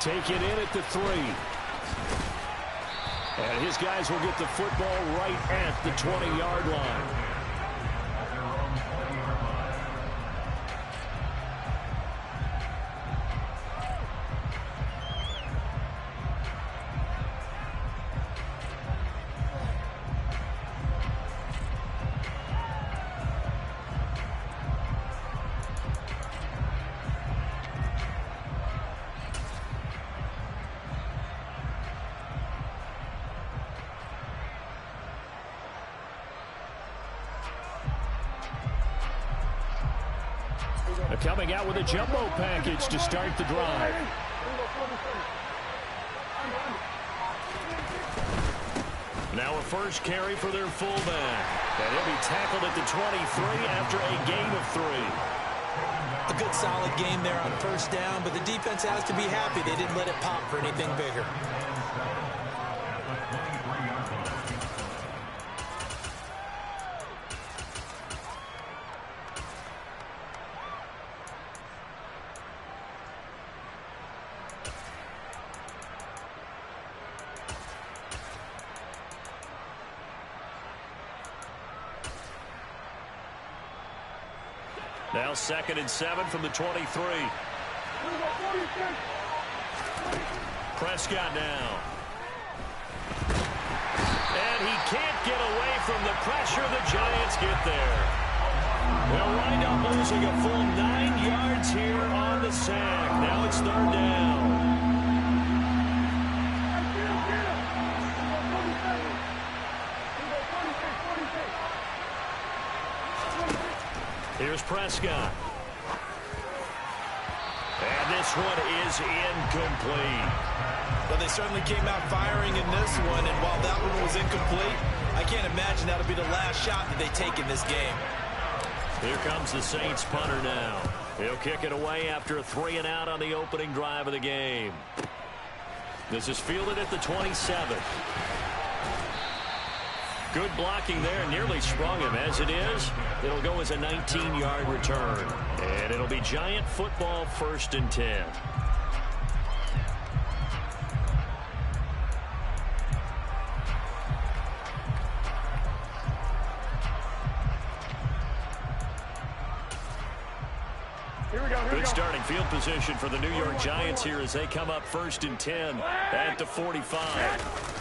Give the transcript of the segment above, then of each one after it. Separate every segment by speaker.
Speaker 1: Take it in at the 3. And his guys will get the football right at the 20-yard line. Coming out with a jumbo package to start the drive. Now a first carry for their fullback. And he'll be tackled at the 23 after a gain of 3.
Speaker 2: A good solid game there on first down, but the defense has to be happy they didn't let it pop for anything bigger.
Speaker 1: Now 2nd and 7 from the 23. Prescott now. And he can't get away from the pressure. The Giants get there. They'll wind up losing a full 9 yards here on the sack. Now it's 3rd down. Here's Prescott. And this one is incomplete.
Speaker 2: Well, they certainly came out firing in this one, and while that one was incomplete, incomplete. I can't imagine that'll be the last shot that they take in this game.
Speaker 1: Here comes the Saints punter now. He'll kick it away after a 3-and-out on the opening drive of the game. This is fielded at the 27. Good blocking there. Nearly sprung him. As it is, it'll go as a 19-yard return. And it'll be Giant football, 1st and 10. Good starting field position for the New York Giants here as they come up 1st and 10 at the 45.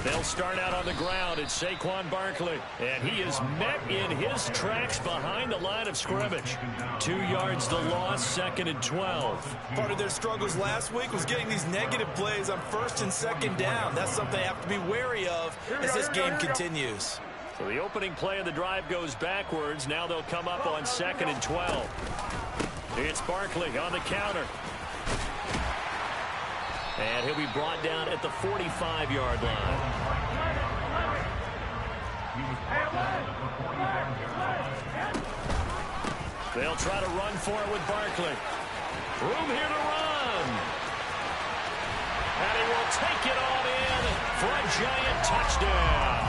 Speaker 1: They'll start out on the ground. It's Saquon Barkley, and he is met in his tracks behind the line of scrimmage. 2 yards the loss, 2nd and 12.
Speaker 2: Part of their struggles last week was getting these negative plays on 1st and 2nd down. That's something they have to be wary of as this game continues.
Speaker 1: So the opening play of the drive goes backwards. Now they'll come up on 2nd and 12. It's Barkley on the counter. And he'll be brought down at the 45-yard line. They'll try to run for it with Barkley. Room here to run. And he will take it on in for a Giant touchdown.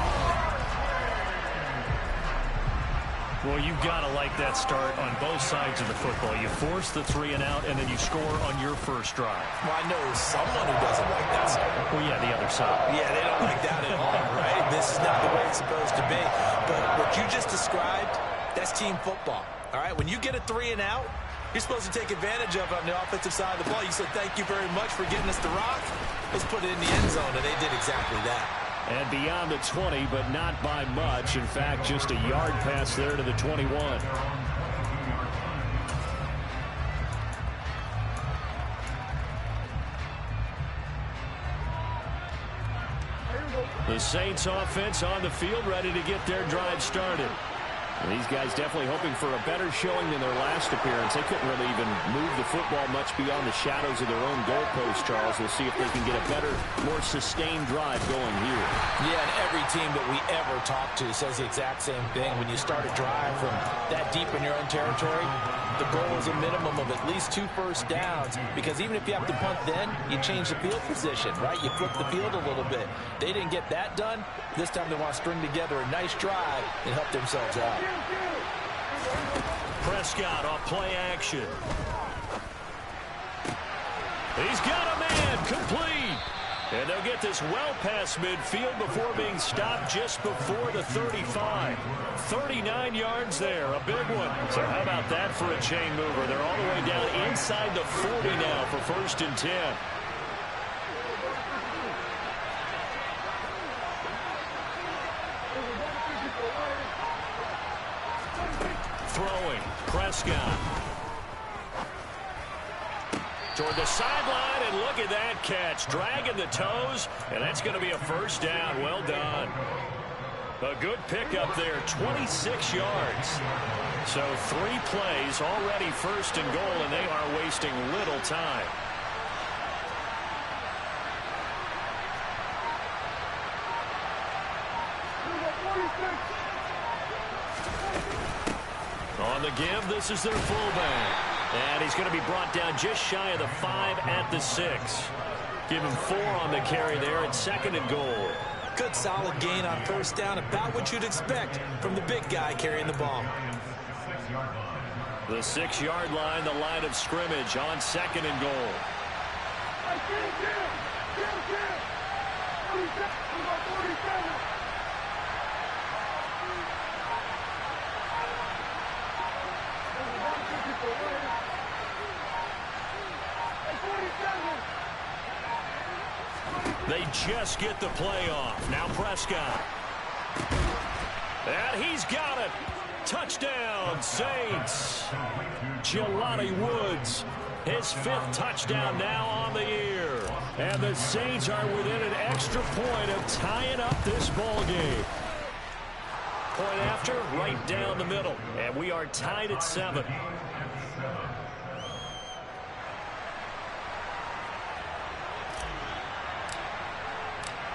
Speaker 1: Well, you've got to like that start on both sides of the football. You force the 3-and-out, and then you score on your first drive.
Speaker 2: Well, I know someone who doesn't like that start.
Speaker 1: Well, yeah, the other side.
Speaker 2: Yeah, they don't like that at all, right? This is not the way it's supposed to be. But what you just described, that's team football, all right? When you get a 3-and-out, you're supposed to take advantage of it on the offensive side of the ball. You said, thank you very much for getting us the rock. Let's put it in the end zone, and they did exactly that.
Speaker 1: And beyond the 20, but not by much. In fact, just a yard pass there to the 21. The Saints offense on the field, ready to get their drive started. These guys definitely hoping for a better showing than their last appearance. They couldn't really even move the football much beyond the shadows of their own goalpost, Charles. We'll see if they can get a better, more sustained drive going here.
Speaker 2: Yeah, and every team that we ever talk to says the exact same thing. When you start a drive from that deep in your own territory, the goal is a minimum of at least 2 first downs, because even if you have to punt then, you change the field position, right? You flip the field a little bit. They didn't get that done. This time they want to string together a nice drive and help themselves out.
Speaker 1: Prescott off play action. He's got a man complete. And they'll get this well past midfield before being stopped just before the 35. 39 yards there, a big one. So how about that for a chain mover? They're all the way down inside the 40 now for 1st and 10. Throwing, Prescott. Toward the sideline, and look at that catch. Dragging the toes, and that's going to be a first down. Well done. A good pickup there, 26 yards. So 3 plays, already 1st and goal, and they are wasting little time. On the give, this is their fullback. And he's going to be brought down just shy of the 5 at the 6. Give him 4 on the carry there at 2nd and goal.
Speaker 2: Good solid gain on 1st down, about what you'd expect from the big guy carrying the ball.
Speaker 1: The 6-yard line, the line of scrimmage on 2nd and goal. They just get the play off. Now Prescott. And he's got it. Touchdown, Saints. Jelani Woods, his 5th touchdown now on the year. And the Saints are within an extra point of tying up this ball game. Point after, right down the middle. And we are tied at 7.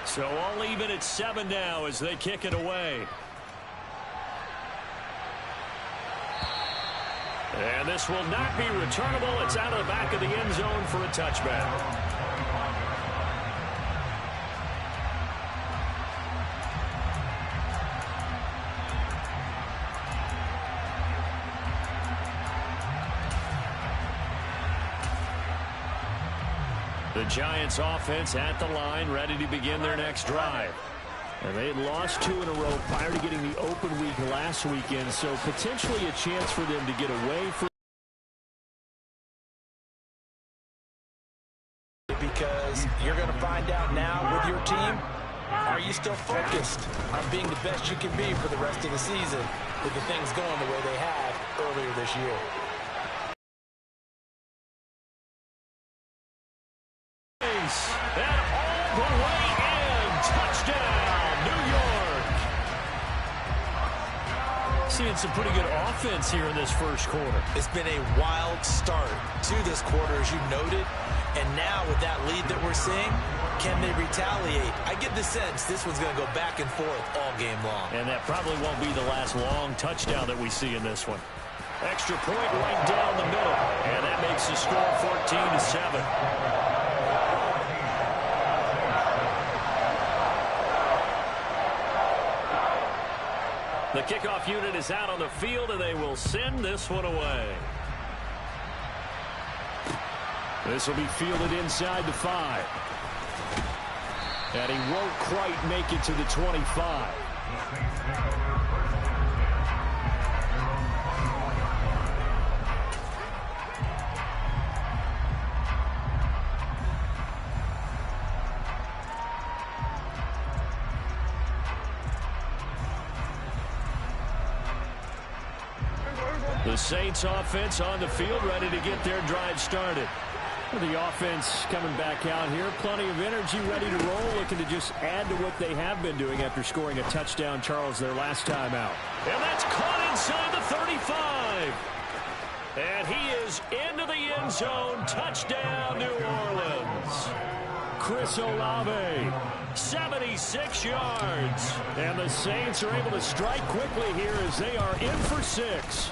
Speaker 1: So all even at 7 now as they kick it away. And this will not be returnable. It's out of the back of the end zone for a touchback. The Giants offense at the line, ready to begin their next drive. And they had lost 2 in a row prior to getting the open week last weekend, so potentially a chance for them to get away from.
Speaker 2: Because you're going to find out now with your team, are you still focused on being the best you can be for the rest of the season with the things going the way they have earlier this year?
Speaker 1: And all the way in. Touchdown, New York. Seeing some pretty good offense here in this first quarter.
Speaker 2: It's been a wild start to this quarter, as you noted. And now with that lead that we're seeing, can they retaliate? I get the sense this one's going to go back and forth all game long.
Speaker 1: And that probably won't be the last long touchdown that we see in this one. Extra point right down the middle. And that makes the score 14-7. The kickoff unit is out on the field, and they will send this one away. This will be fielded inside the 5. And he won't quite make it to the 25. The Saints offense on the field, ready to get their drive started. The offense coming back out here. Plenty of energy, ready to roll, looking to just add to what they have been doing after scoring a touchdown, Charles, their last time out. And that's caught inside the 35. And he is into the end zone. Touchdown, New Orleans. Chris Olave, 76 yards. And the Saints are able to strike quickly here as they are in for 6.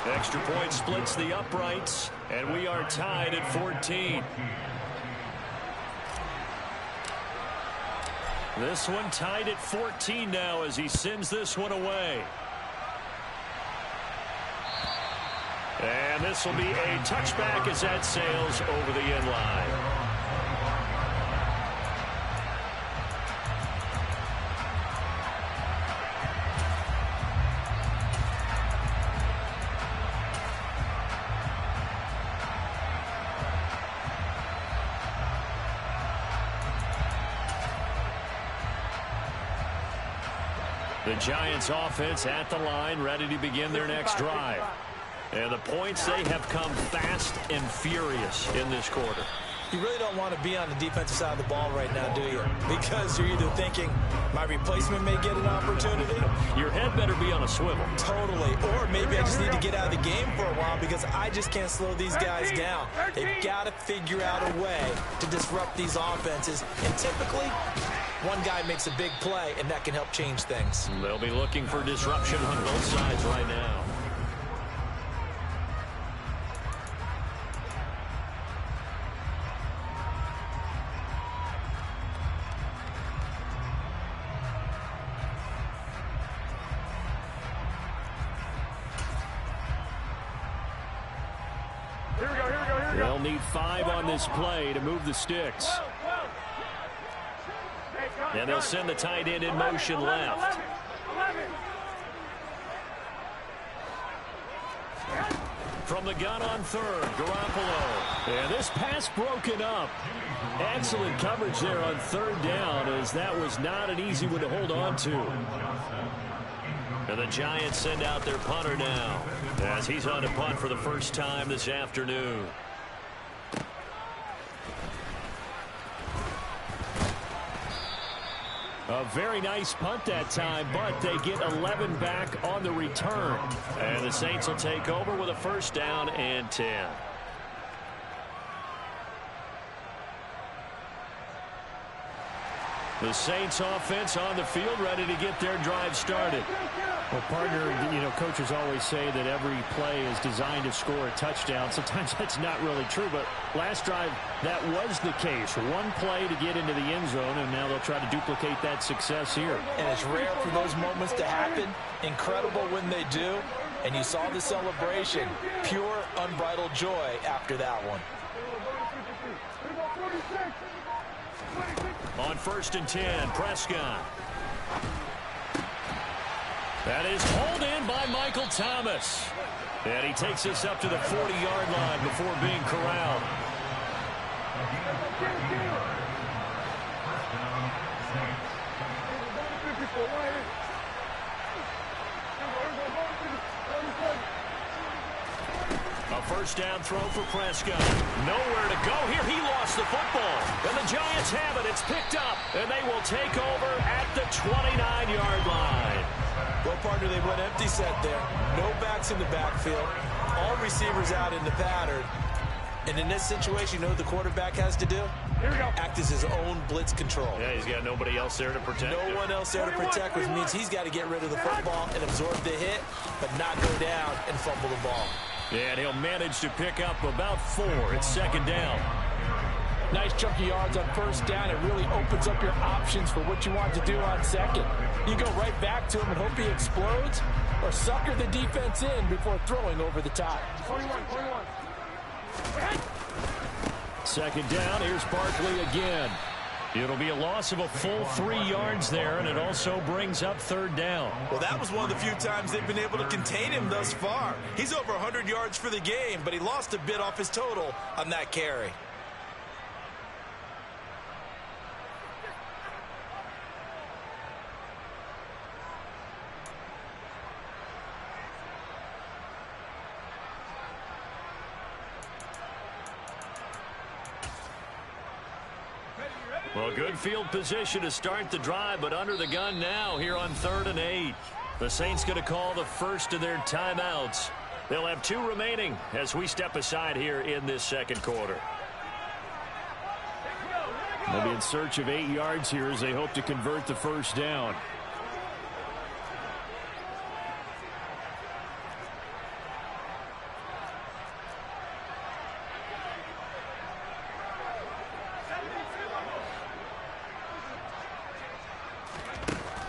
Speaker 1: Extra point splits the uprights, and we are tied at 14. This one tied at 14 now as he sends this one away. And this will be a touchback as that sails over the end line. The Giants offense at the line, ready to begin their next drive. And the points, they have come fast and furious in this quarter.
Speaker 2: You really don't want to be on the defensive side of the ball right now, do you? Because you're either thinking, my replacement may get an opportunity.
Speaker 1: Your head better be on a swivel.
Speaker 2: Totally. Or maybe I just need to get out of the game for a while because I just can't slow these guys down. They've got to figure out a way to disrupt these offenses. And typically, one guy makes a big play, and that can help change things.
Speaker 1: They'll be looking for disruption on both sides right now. They'll need 5 on this play to move the sticks. And they'll send the tight end in motion left. From the gun on third, Garoppolo. And this pass broken up. Excellent coverage there on third down, as that was not an easy one to hold on to. And the Giants send out their punter now, as he's on to punt for the first time this afternoon. A very nice punt that time, but they get 11 back on the return. And the Saints will take over with a first down and 10. The Saints offense on the field, ready to get their drive started.
Speaker 3: Well, partner, coaches always say that every play is designed to score a touchdown. Sometimes that's not really true, but last drive, that was the case. One play to get into the end zone, and now they'll try to duplicate that success here.
Speaker 2: And it's rare for those moments to happen. Incredible when they do. And you saw the celebration. Pure, unbridled joy after that one.
Speaker 1: On 1st and 10, Prescott. That is hauled in by Michael Thomas. And he takes us up to the 40-yard line before being corralled. A first down throw for Prescott. Nowhere to go here. He lost the football. And the Giants have it. It's picked up. And they will take over at the 29-yard line.
Speaker 2: Well, partner, they went empty set there. No backs in the backfield. All receivers out in the pattern. And in this situation, you know what the quarterback has to do? Here we go. Act as his own blitz control.
Speaker 1: Yeah, he's got nobody else there to protect him.
Speaker 2: No one else there to protect, which means he's got to get rid of the football and absorb the hit, but not go down and fumble the ball.
Speaker 1: Yeah, and he'll manage to pick up about 4. It's 2nd down.
Speaker 2: Nice chunky yards on 1st down. It really opens up your options for what you want to do on 2nd. You go right back to him and hope he explodes, or sucker the defense in before throwing over the top.
Speaker 4: 21.
Speaker 1: 2nd down. Here's Barkley again. It'll be a loss of a full 3 yards there, and it also brings up 3rd down.
Speaker 2: Well, that was one of the few times they've been able to contain him thus far. He's over 100 yards for the game, but he lost a bit off his total on that carry.
Speaker 1: Well, good field position to start the drive, but under the gun now here on 3rd and 8. The Saints going to call the first of their timeouts. They'll have 2 remaining as we step aside here in this 2nd quarter.
Speaker 3: They'll be in search of 8 yards here as they hope to convert the 1st down.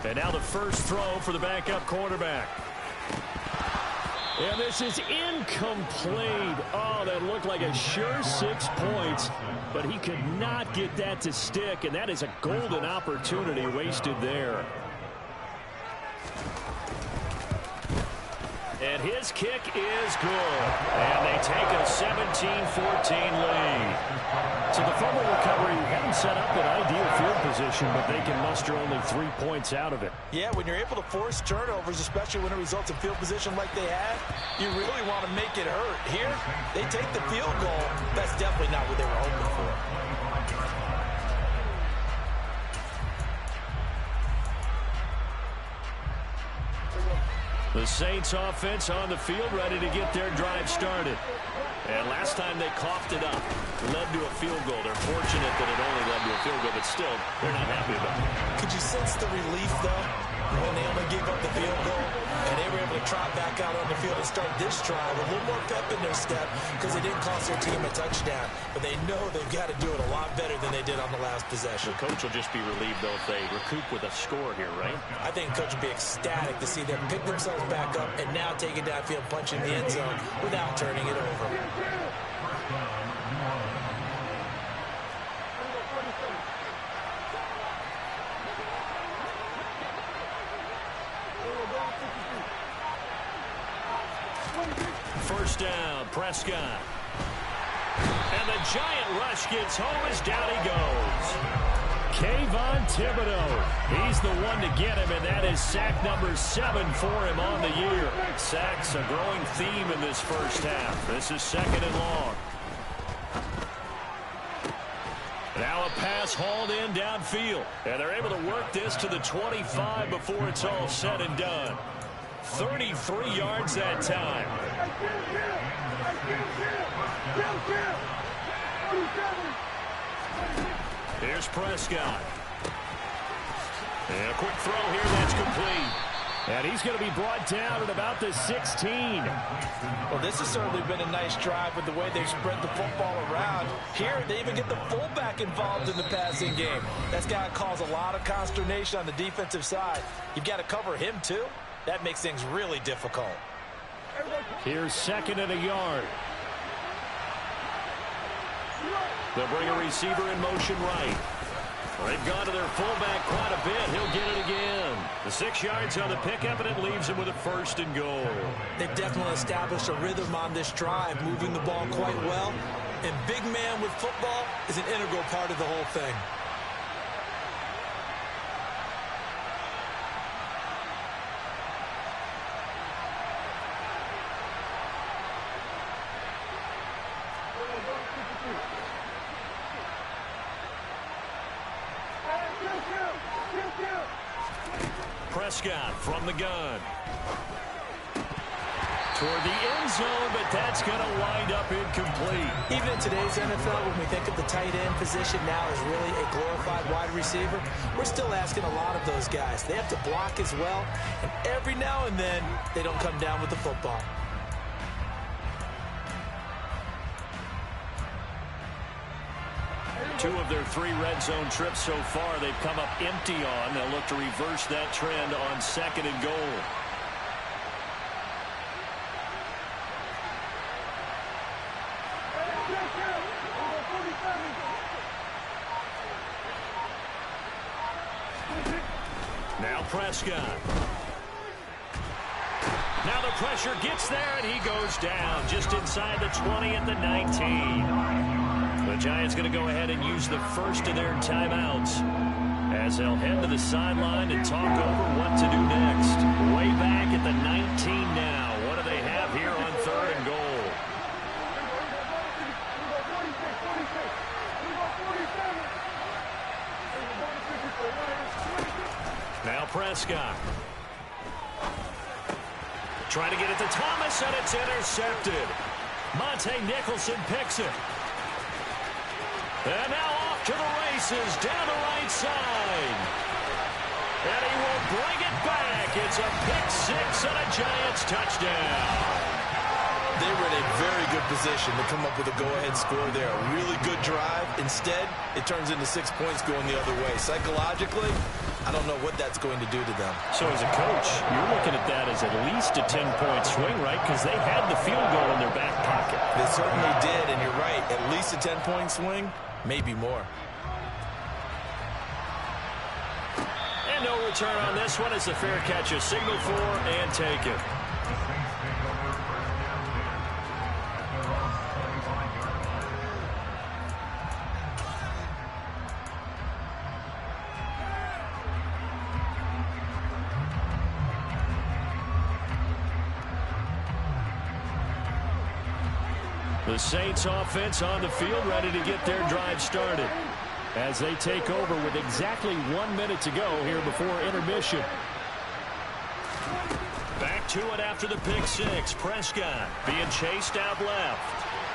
Speaker 1: And now the first throw for the backup quarterback. And this is incomplete. Oh, that looked like a sure 6 points, but he could not get that to stick, and that is a golden opportunity wasted there. And his kick is good. And they take a 17-14 lead. So the fumble recovery hadn't set up an ideal field position, but they can muster only 3 points out of it.
Speaker 2: Yeah, when you're able to force turnovers, especially when it results in field position like they had, you really want to make it hurt. Here, they take the field goal. That's definitely not what they were hoping for.
Speaker 1: The Saints offense on the field, ready to get their drive started. And last time they coughed it up, led to a field goal. They're fortunate that it only led to a field goal, but still, they're not happy about it.
Speaker 2: Could you sense the relief, though, when they only gave up the field goal and they were able to trot back out on the field and start this drive with a little more pep in their step because they didn't cost their team a touchdown. But they know they've got to do it a lot better than they did on the last possession.
Speaker 1: The coach will just be relieved, though, if they recoup with a score here, right?
Speaker 2: I think coach will be ecstatic to see them pick themselves back up and now take it downfield, punch in the end zone without turning it over.
Speaker 1: First down, Prescott. And the giant rush gets home as down he goes. Kayvon Thibodeau. He's the one to get him, and that is sack number 7 for him on the year. Sacks a growing theme in this first half. This is 2nd and long. Now a pass hauled in downfield. And they're able to work this to the 25 before it's all said and done. 33 yards that time. Here's Prescott. And a quick throw here that's complete.
Speaker 3: And he's going to be brought down at about the 16.
Speaker 2: Well, this has certainly been a nice drive with the way they've spread the football around. Here, they even get the fullback involved in the passing game. That's got to cause a lot of consternation on the defensive side. You've got to cover him, too. That makes things really difficult.
Speaker 3: Here's second and a yard.
Speaker 1: They'll bring a receiver in motion right. They've gone to their fullback quite a bit. He'll get it again. The 6 yards on the pickup, and it leaves him with a first and goal.
Speaker 2: They've definitely established a rhythm on this drive, moving the ball quite well. And big man with football is an integral part of the whole thing.
Speaker 1: Prescott from the gun. Toward the end zone, but that's going to wind up incomplete.
Speaker 2: Even in today's NFL, when we think of the tight end position now as really a glorified wide receiver, we're still asking a lot of those guys. They have to block as well, and every now and then, they don't come down with the football.
Speaker 3: Two of their 3 red zone trips so far, they've come up empty on. They'll look to reverse that trend on second and goal.
Speaker 1: Now Prescott. Now the pressure gets there, and he goes down just inside the 20 at the 19. The Giants going to go ahead and use the first of their timeouts as they'll head to the sideline and talk over what to do next. Way back at the 19 now. What do they have here on third and goal? Now Prescott. Trying to get it to Thomas, and it's intercepted. Monte Nicholson picks it. And now off to the races, down the right side. And he will bring it back. It's a pick-6 and a Giants touchdown.
Speaker 2: They were in a very good position to come up with a go-ahead score there. A really good drive. Instead, it turns into 6 points going the other way. Psychologically, I don't know what that's going to do to them.
Speaker 3: So as a coach, you're looking at that as at least a 10-point swing, right? Because they had the field goal in their back pocket.
Speaker 2: They certainly did, and you're right. At least a 10-point swing. Maybe more.
Speaker 1: And no return on this one. It's a fair catch, a signal for, and taken. The Saints offense on the field, ready to get their drive started as they take over with exactly 1 minute to go here before intermission. Back to it after the pick-6. Prescott being chased out left.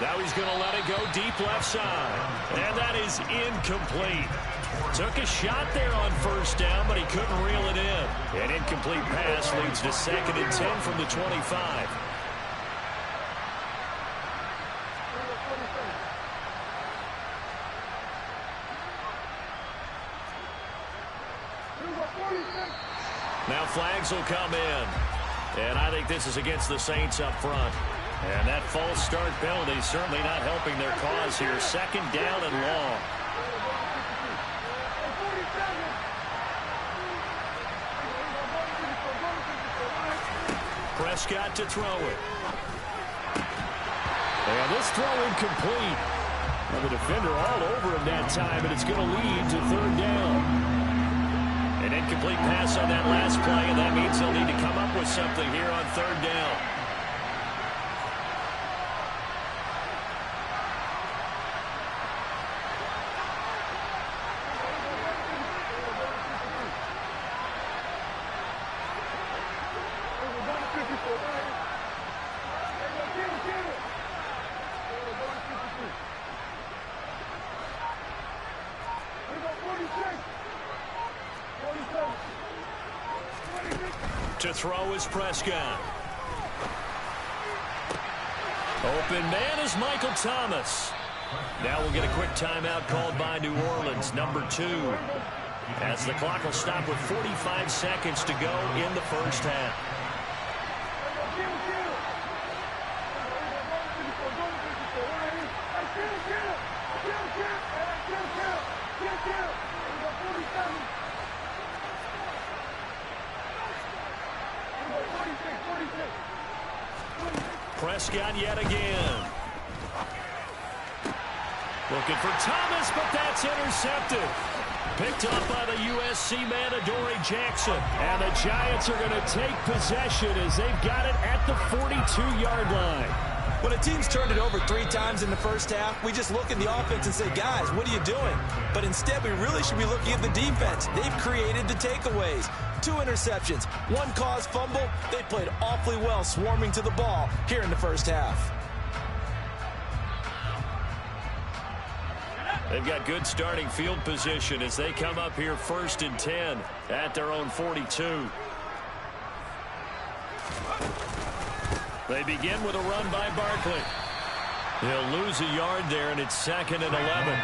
Speaker 1: Now he's going to let it go deep left side. And that is incomplete. Took a shot there on first down, but he couldn't reel it in. An incomplete pass leads to 2nd and 10 from the 25. Now flags will come in. And I think this is against the Saints up front. And that false start penalty certainly not helping their cause here. 2nd down and long. Prescott to throw it. And this throw incomplete. Well, the defender all over him that time, and it's going to lead to 3rd down. An incomplete pass on that last play, and that means they'll need to come up with something here on 3rd down. To throw is Prescott. Open man is Michael Thomas. Now we'll get a quick timeout called by New Orleans, number 2. As the clock will stop with 45 seconds to go in the first half. Prescott yet again. Looking for Thomas, but that's intercepted. Picked up by the USC man, Adoree Jackson. And the Giants are going to take possession as they've got it at the 42-yard line.
Speaker 2: When a team's turned it over 3 times in the first half, we just look at the offense and say, guys, what are you doing? But instead, we really should be looking at the defense. They've created the takeaways. 2 interceptions, 1 caused fumble. They played awfully well swarming to the ball here in the first half.
Speaker 1: They've got good starting field position as they come up here 1st and 10 at their own 42. They begin with a run by Barkley. He'll lose a yard there, and it's 2nd and 11.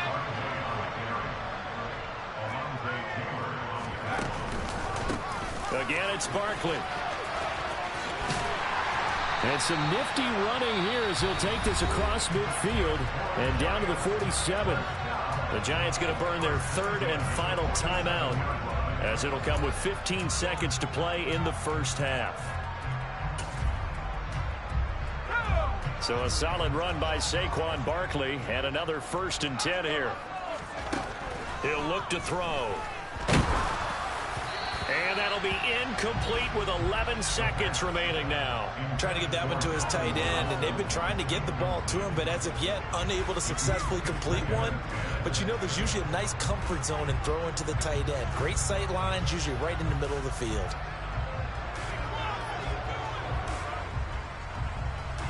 Speaker 1: Again, it's Barkley. And some nifty running here as he'll take this across midfield and down to the 47. The Giants going to burn their 3rd and final timeout as it'll come with 15 seconds to play in the first half. So a solid run by Saquon Barkley and another 1st and 10 here. He'll look to throw. And that'll be incomplete with 11 seconds remaining now.
Speaker 2: Trying to get that one to his tight end, and they've been trying to get the ball to him, but as of yet, unable to successfully complete one. But you know there's usually a nice comfort zone in throwing to the tight end. Great sight lines, usually right in the middle of the field.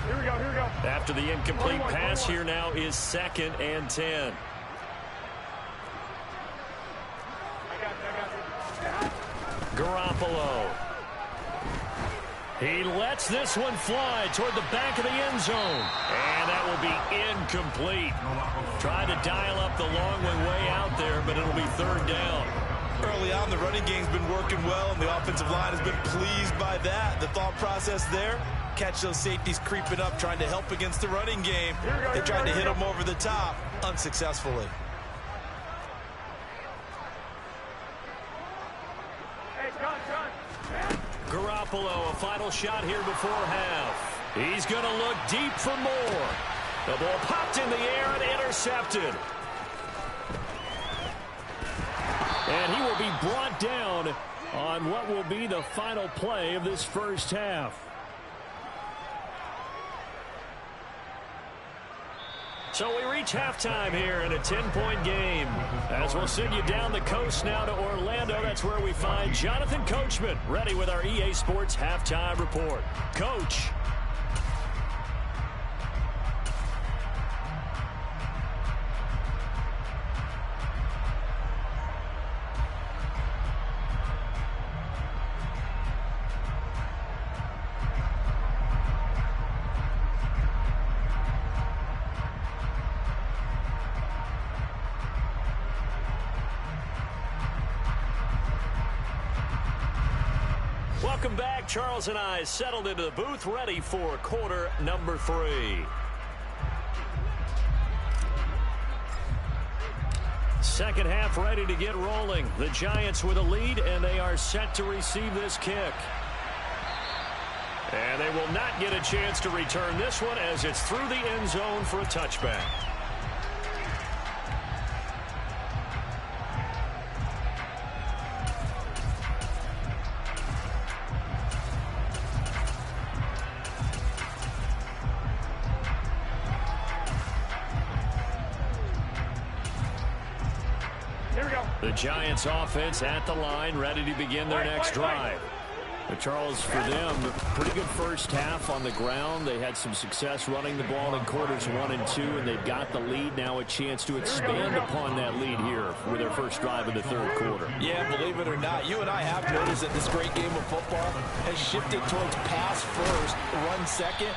Speaker 4: Here we go, here we go.
Speaker 1: After the incomplete pass, here now is 2nd and 10. Garoppolo. He lets this one fly toward the back of the end zone. And that will be incomplete. Trying to dial up the long way out there, but it'll be 3rd down.
Speaker 2: Early on, the running game's been working well, and the offensive line has been pleased by that. The thought process there, catch those safeties creeping up, trying to help against the running game. They tried to hit them over the top, unsuccessfully.
Speaker 1: Garoppolo, a final shot here before half. He's going to look deep for more. The ball popped in the air and intercepted. And he will be brought down on what will be the final play of this first half. So we reach halftime here in a 10-point game. As we'll send you down the coast now to Orlando, that's where we find Jonathan Coachman ready with our EA Sports Halftime Report. Coach. Welcome back. Charles and I settled into the booth, ready for quarter number 3. Second half ready to get rolling. The Giants with a lead, and they are set to receive this kick. And they will not get a chance to return this one as it's through the end zone for a touchback. The Giants offense at the line, ready to begin their next drive.
Speaker 3: Charles, for them, pretty good first half on the ground. They had some success running the ball in quarters 1 and 2, and they've got the lead. Now a chance to expand upon that lead here with their first drive of the third quarter.
Speaker 2: Yeah, believe it or not, you and I have noticed that this great game of football has shifted towards pass first, run second.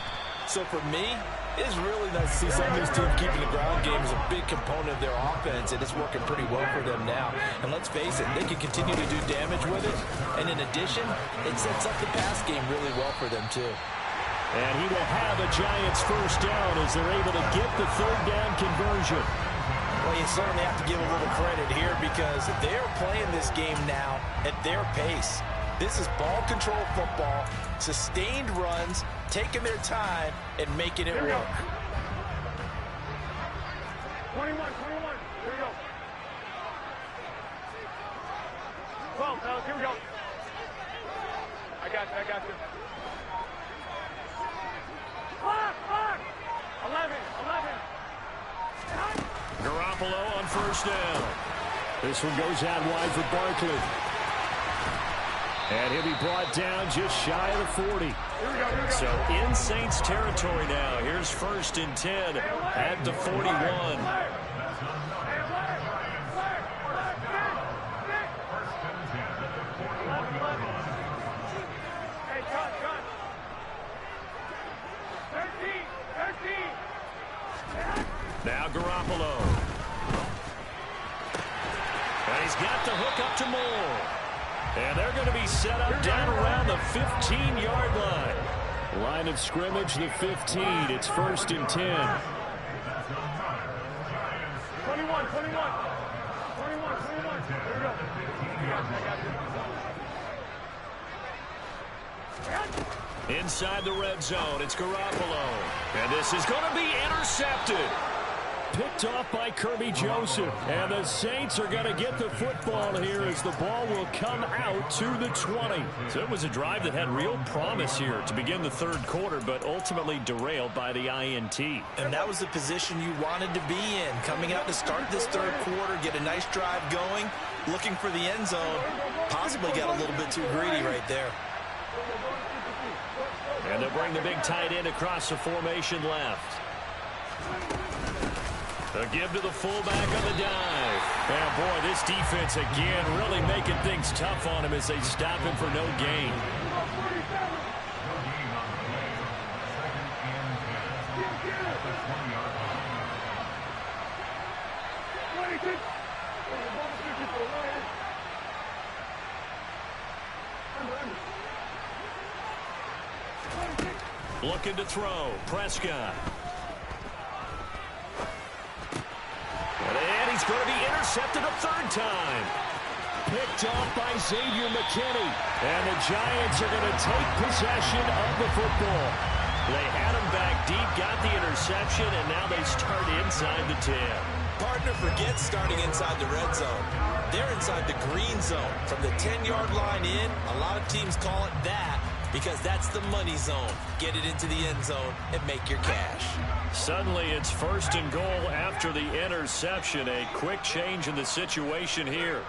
Speaker 2: So for me, it's really nice to see some of these teams keeping the ground game as a big component of their offense, and it's working pretty well for them now. And let's face it, they can continue to do damage with it. And in addition, it sets up the pass game really well for them, too.
Speaker 3: And he will have a Giants first down as they're able to get the third down conversion.
Speaker 2: Well, you certainly have to give a little credit here because they're playing this game now at their pace. This is ball control football, sustained runs, taking their time, and making it work.
Speaker 4: 21, here we go. 12, fellas, here we go. I got you. 11.
Speaker 3: Garoppolo on first down. This one goes out wide for Barkley. And he'll be brought down just shy of the 40.
Speaker 1: So in Saints territory now. Here's first and 10 at the 41.
Speaker 4: Hey, cut. 13.
Speaker 1: Now Garoppolo. And he's got the hook up to Moore. And they're going to be set up down around the 15-yard line.
Speaker 3: Line of scrimmage, the 15. It's first and 10.
Speaker 4: 21. Here we go.
Speaker 1: Inside the red zone, it's Garoppolo. And this is going to be intercepted.
Speaker 3: Picked off by Kirby Joseph. And the Saints are going to get the football here as the ball will come out to the 20.
Speaker 1: So it was a drive that had real promise here to begin the third quarter, but ultimately derailed by the INT.
Speaker 2: And that was the position you wanted to be in. Coming out to start this third quarter, get a nice drive going, looking for the end zone. Possibly got a little bit too greedy right there.
Speaker 1: And they'll bring the big tight end across the formation left. A give to the fullback on the dive. And boy, this defense again really making things tough on him as they stop him for no gain. Looking to throw. Prescott. And he's going to be intercepted a third time.
Speaker 3: Picked off by Xavier McKinney. And the Giants are going to take possession of the football.
Speaker 1: They had him back deep, got the interception, and now they start inside the 10.
Speaker 2: Partner forgets starting inside the red zone. They're inside the green zone. From the 10-yard line in, a lot of teams call it that because that's the money zone. Get it into the end zone and make your cash.
Speaker 1: Suddenly it's first and goal after the interception. A quick change in the situation here.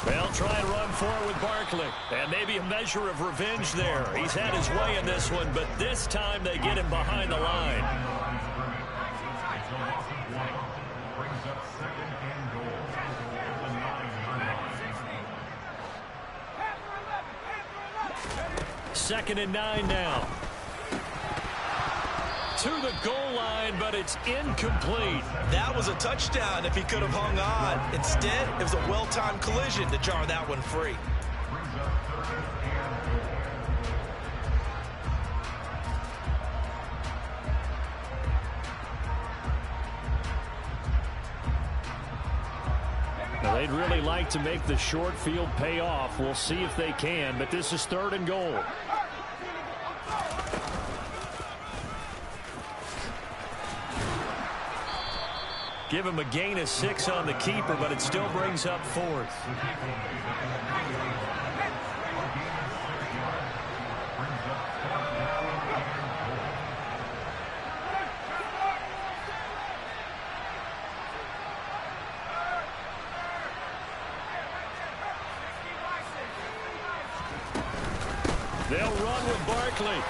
Speaker 1: They'll try and run forward with Barkley. And maybe a measure of revenge there. He's had his way in this one, but this time they get him behind the line. Second and 9 now. To the goal line, but it's incomplete.
Speaker 2: That was a touchdown if he could have hung on. Instead, it was a well-timed collision to jar that one free.
Speaker 3: Now, they'd really like to make the short field pay off. We'll see if they can, but this is third and goal.
Speaker 1: Give him a gain of 6 on the keeper, but it still brings up fourth. They'll run with Barkley.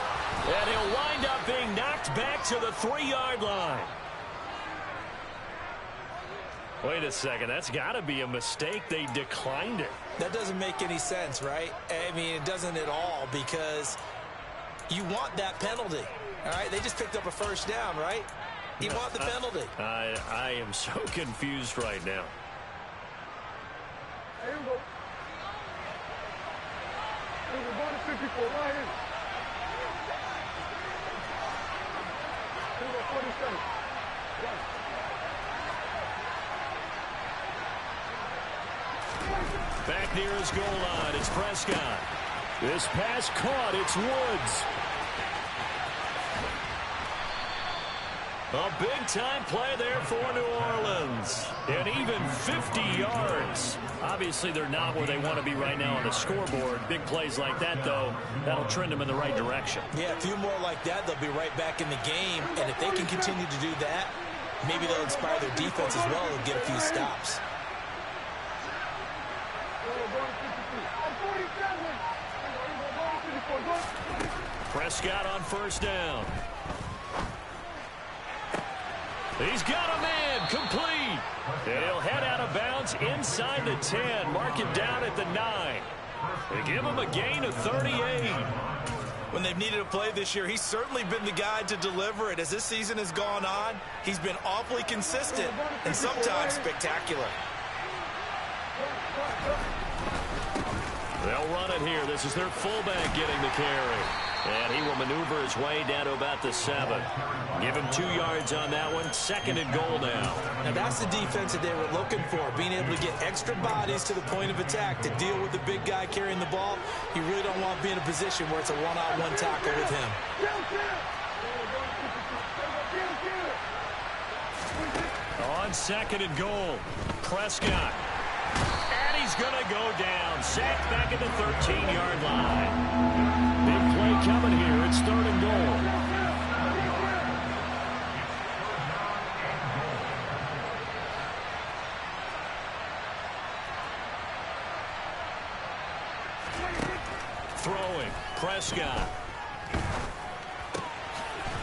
Speaker 1: And he'll wind up being knocked back to the 3-yard line. Wait a second. That's got to be a mistake. They declined it.
Speaker 2: That doesn't make any sense, right? I mean, it doesn't at all, because you want that penalty. All right? They just picked up a first down, right? You want the penalty.
Speaker 1: I am so confused right now.
Speaker 4: Here we go. Here we go. Going to 54 right here. Here we go, 47. Right.
Speaker 1: Back near his goal line, it's Prescott.
Speaker 3: This pass caught. It's Woods.
Speaker 1: A big-time play there for New Orleans. And even 50 yards. Obviously, they're not where they want to be right now on the scoreboard. Big plays like that, though, that'll trend them in the right direction.
Speaker 2: Yeah, a few more like that, they'll be right back in the game. And if they can continue to do that, maybe they'll inspire their defense as well and get a few stops.
Speaker 1: Prescott on first down. He's got a man, complete. And he'll head out of bounds inside the 10. Mark him down at the 9. They give him a gain of 38.
Speaker 2: When they've needed a play this year, he's certainly been the guy to deliver it. As this season has gone on, he's been awfully consistent and sometimes spectacular.
Speaker 1: They'll run it here. This is their fullback getting the carry. And he will maneuver his way down to about the 7. Give him 2 yards on that one. 2nd and goal now.
Speaker 2: Now that's the defense that they were looking for, being able to get extra bodies to the point of attack to deal with the big guy carrying the ball. You really don't want to be in a position where it's a one-on-one tackle with him.
Speaker 1: On 2nd and goal, Prescott. And he's going to go down. Sacked back at the 13-yard line.
Speaker 3: Big play coming here. It's 3rd and goal.
Speaker 1: Throwing, Prescott.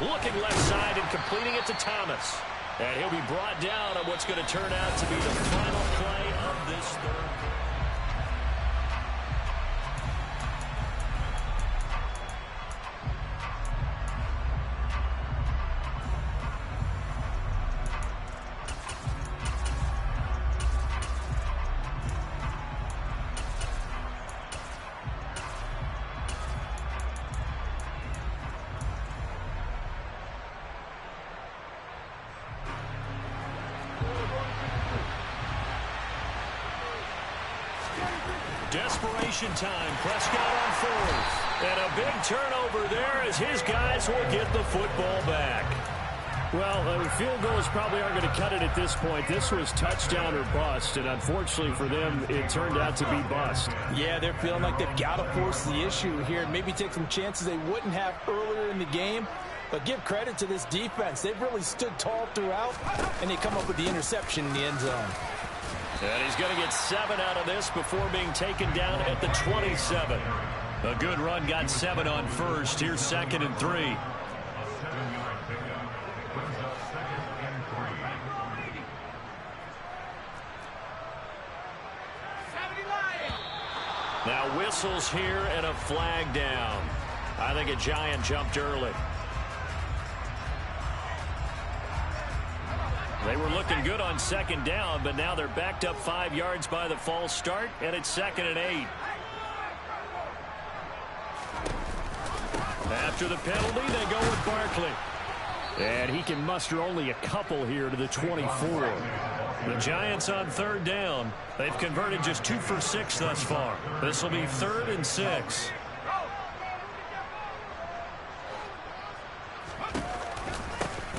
Speaker 1: Looking left side and completing it to Thomas. And he'll be brought down on what's going to turn out to be the final play of this third. Desperation time. Prescott on 4th. And a big turnover there as his guys will get the football back.
Speaker 3: Well, field goals probably aren't going to cut it at this point. This was touchdown or bust, and unfortunately for them, it turned out to be bust.
Speaker 2: Yeah, they're feeling like they've got to force the issue here and maybe take some chances they wouldn't have earlier in the game. But give credit to this defense. They've really stood tall throughout, and they come up with the interception in the end zone.
Speaker 1: And he's going to get 7 out of this before being taken down at the 27. A good run, got 7 on first. Here's 2nd and 3. Now whistles here and a flag down. I think a Giant jumped early. They were looking good on 2nd down, but now they're backed up 5 yards by the false start, and it's 2nd and 8. After the penalty, they go with Barkley.
Speaker 3: And he can muster only a couple here to the 24.
Speaker 1: The Giants on 3rd down. They've converted just 2 for 6 thus far. This will be 3rd and 6.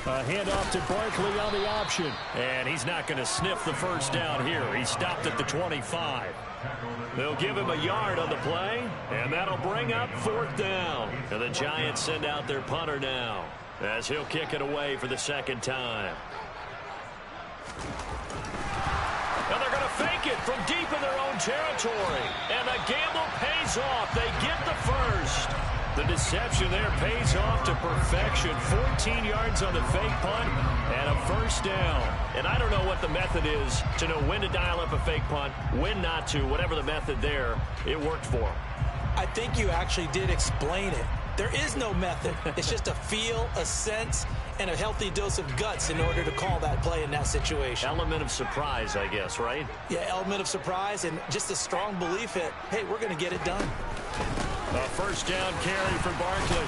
Speaker 3: A handoff to Barkley on the option.
Speaker 1: And he's not going to sniff the first down here. He stopped at the 25. They'll give him a yard on the play, and that'll bring up 4th down. And the Giants send out their punter now as he'll kick it away for the 2nd time. And they're going to fake it from deep in their own own territory. And the gamble pays off. They get the first. The deception there pays off to perfection. 14 yards on the fake punt and a first down. And I don't know what the method is to know when to dial up a fake punt, when not to. Whatever the method there, it worked for him.
Speaker 2: I think you actually did explain it. There is no method. It's just a feel, a sense, and a healthy dose of guts in order to call that play in that situation.
Speaker 1: Element of surprise, I guess, right?
Speaker 2: Yeah, element of surprise and just a strong belief that, hey, we're going to get it done.
Speaker 1: A first down carry for Barkley.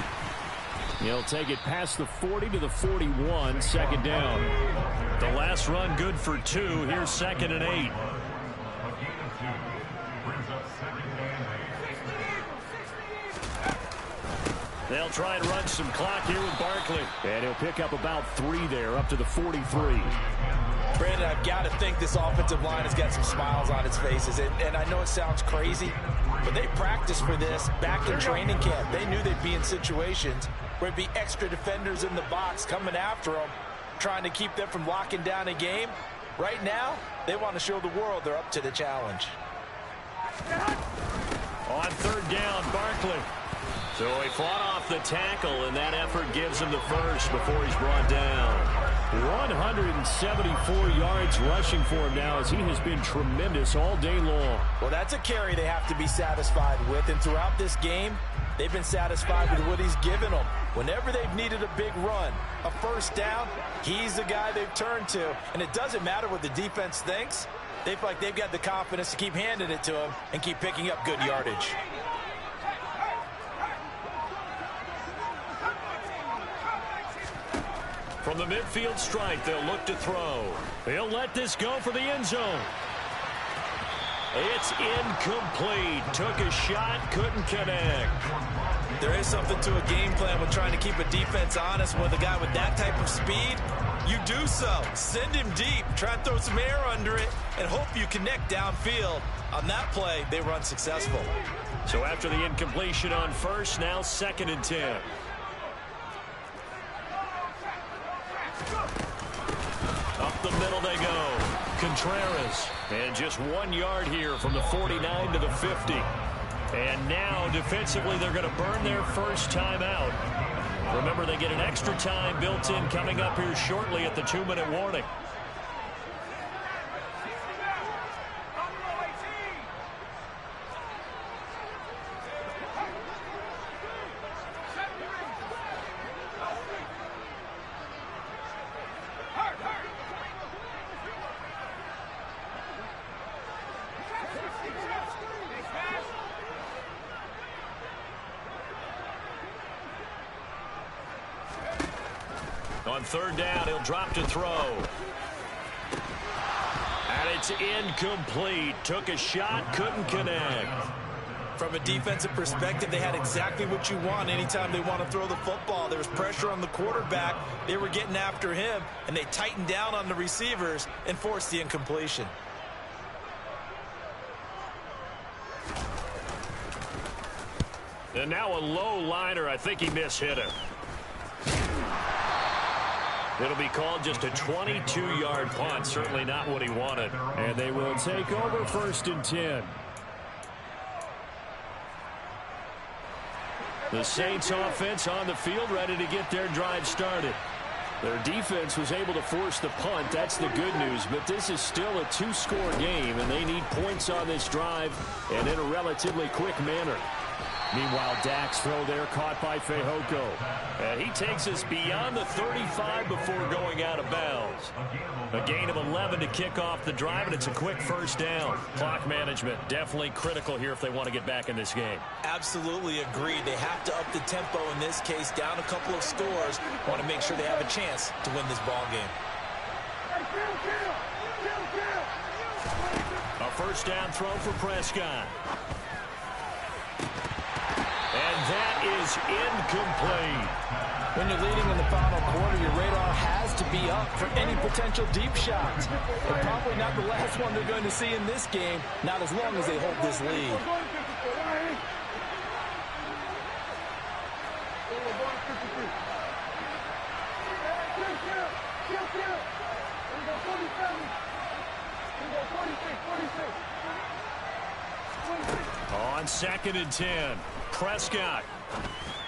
Speaker 3: He'll take it past the 40 to the 41, second down.
Speaker 1: The last run good for 2. Here's 2nd and 8. They'll try and run some clock here with Barkley.
Speaker 3: And he'll pick up about 3 there, up to the 43.
Speaker 2: Brandon, I've got to think this offensive line has got some smiles on its faces. And I know it sounds crazy, but they practiced for this back in training camp. They knew they'd be in situations where it'd be extra defenders in the box coming after them, trying to keep them from locking down a game. Right now, they want to show the world they're up to the challenge.
Speaker 1: On 3rd down, Barkley. So he fought off the tackle, and that effort gives him the first before he's brought down.
Speaker 3: 174 yards rushing for him now, as he has been tremendous all day long.
Speaker 2: Well, that's a carry they have to be satisfied with, and throughout this game, they've been satisfied with what he's given them. Whenever they've needed a big run, a first down, he's the guy they've turned to. And it doesn't matter what the defense thinks. They feel like they've got the confidence to keep handing it to him and keep picking up good yardage.
Speaker 1: From the midfield stripe, they'll look to throw. They'll let this go for the end zone. It's incomplete. Took a shot, couldn't connect.
Speaker 2: There is something to a game plan with trying to keep a defense honest with a guy with that type of speed. You do so. Send him deep. Try and throw some air under it and hope you connect downfield. On that play, they were unsuccessful.
Speaker 1: So after the incompletion on first, now 2nd and 10. Up the middle they go. Contreras. And just 1 yard here from the 49 to the 50. And now defensively they're going to burn their first time out. Remember, they get an extra time built in coming up here shortly at the 2-minute warning. On 3rd down, he'll drop to throw. And it's incomplete. Took a shot, couldn't connect.
Speaker 2: From a defensive perspective, they had exactly what you want anytime they want to throw the football. There was pressure on the quarterback. They were getting after him, and they tightened down on the receivers and forced the incompletion.
Speaker 1: And now a low liner. I think he mishit him. It'll be called just a 22-yard punt. Certainly not what he wanted.
Speaker 3: And they will take over 1st and 10. The Saints offense on the field, ready to get their drive started. Their defense was able to force the punt. That's the good news. But this is still a 2-score game, and they need points on this drive and in a relatively quick manner. Meanwhile, Dak's throw there caught by Fehoko.
Speaker 1: And he takes us beyond the 35 before going out of bounds. A gain of 11 to kick off the drive, and it's a quick first down. Clock management definitely critical here if they want to get back in this game.
Speaker 2: Absolutely agreed. They have to up the tempo in this case, down a couple of scores. Want to make sure they have a chance to win this ball game.
Speaker 1: A first down throw for Prescott. And that is incomplete.
Speaker 2: When you're leading in the final quarter, your radar has to be up for any potential deep shots. And probably not the last one they're going to see in this game, not as long as they hold this lead.
Speaker 3: On 2nd and 10, Prescott.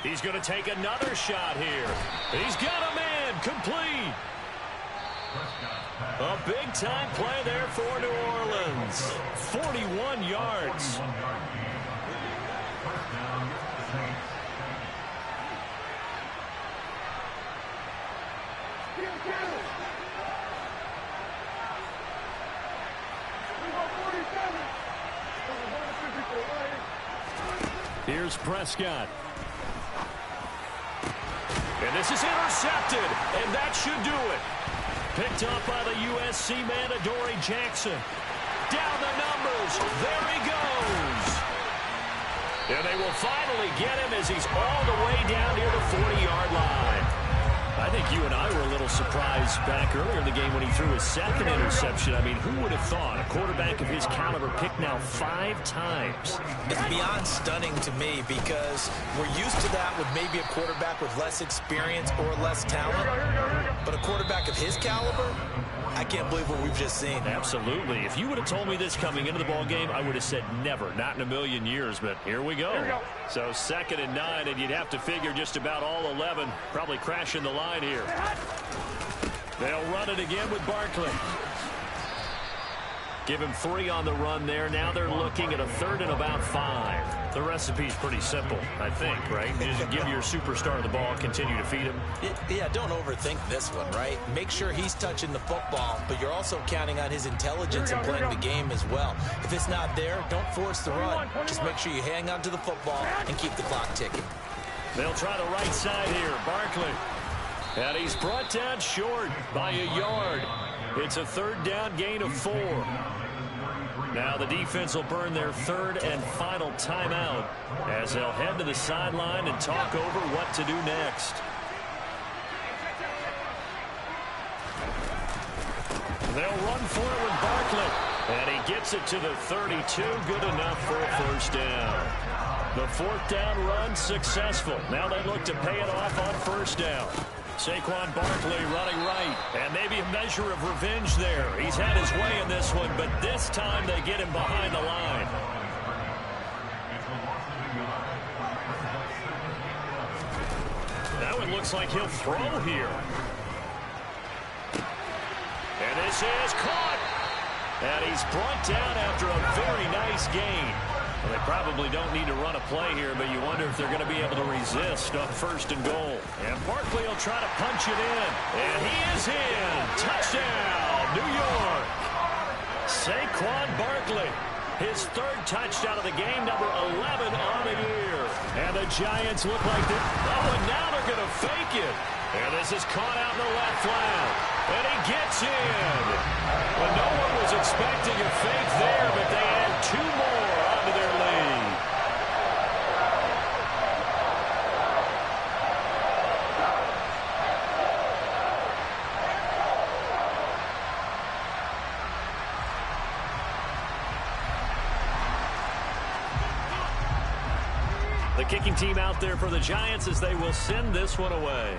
Speaker 3: He's going to take another shot here. He's got a man, complete. A big-time play there for New Orleans. 41 yards. Here's Prescott. And this is intercepted, and that should do it. Picked up by the USC man, Adoree Jackson. Down the numbers. There he goes. And they will finally get him as he's all the way down near the 40-yard line. I think you and I were a little surprised back earlier in the game when he threw his 2nd interception. I mean, who would have thought a quarterback of his caliber picked now 5 times?
Speaker 2: It's beyond stunning to me because we're used to that with maybe a quarterback with less experience or less talent. But a quarterback of his caliber, I can't believe what we've just seen.
Speaker 3: Absolutely. If you would have told me this coming into the ball game, I would have said never, not in a million years. But here we go. So 2nd and 9, and you'd have to figure just about all 11 probably crashing the line here. They'll run it again with Barkley. Give him 3 on the run there. Now they're looking at a 3rd and about 5. The recipe's pretty simple, I think, right? You just give your superstar the ball, continue to feed him.
Speaker 2: Yeah, don't overthink this one, right? Make sure he's touching the football, but you're also counting on his intelligence and playing the game as well. If it's not there, don't force the run. Just make sure you hang on to the football and keep the clock ticking.
Speaker 3: They'll try the right side here. Barkley. And he's brought down short by a yard. It's a 3rd down gain of 4. Now the defense will burn their 3rd and final timeout as they'll head to the sideline and talk over what to do next. They'll run for it with Barkley. And he gets it to the 32. Good enough for a 1st down. The 4th down run successful. Now they look to pay it off on 1st down. Saquon Barkley running right, and maybe a measure of revenge there. He's had his way in this one, but this time they get him behind the line. Now it looks like he'll throw here. And this is caught. And he's brought down after a very nice gain. Well, they probably don't need to run a play here, but you wonder if they're going to be able to resist on 1st and goal. And Barkley will try to punch it in. And he is in. Touchdown, New York. Saquon Barkley, his 3rd touchdown of the game, number 11 on the year. And the Giants look like they... Oh, and now they're going to fake it. And this is caught out in the left flat. And he gets in. Well, no one was expecting a fake there, but they add 2 more onto their lead. The kicking team out there for the Giants as they will send this one away.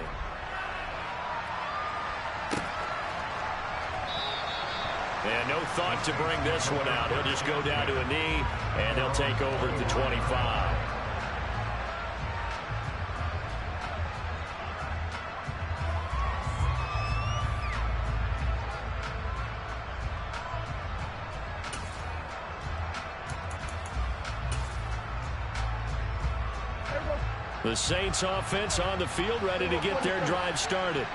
Speaker 3: And no thought to bring this one out. He'll just go down to a knee, and he'll take over at the 25. The Saints offense on the field, ready to get their drive started.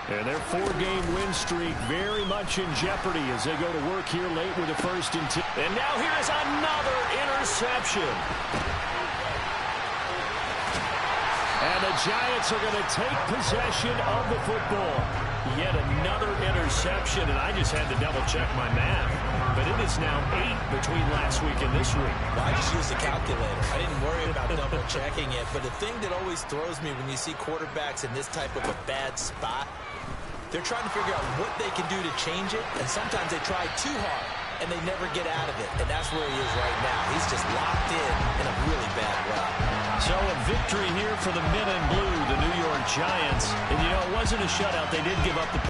Speaker 3: And their 4-game win streak very much in jeopardy as they go to work here late with a 1st and 10. And now here's another interception. And the Giants are going to take possession of the football. Yet another interception, and I just had to double-check my math. But it is now 8 between last week and this week.
Speaker 2: Well, I just used a calculator. I didn't worry about double-checking it. But the thing that always throws me when you see quarterbacks in this type of a bad spot, they're trying to figure out what they can do to change it, and sometimes they try too hard, and they never get out of it. And that's where he is right now. He's just locked in a really bad rut.
Speaker 3: So a victory here for the men in blue, the New York Giants. And, you know, it wasn't a shutout. They did give up the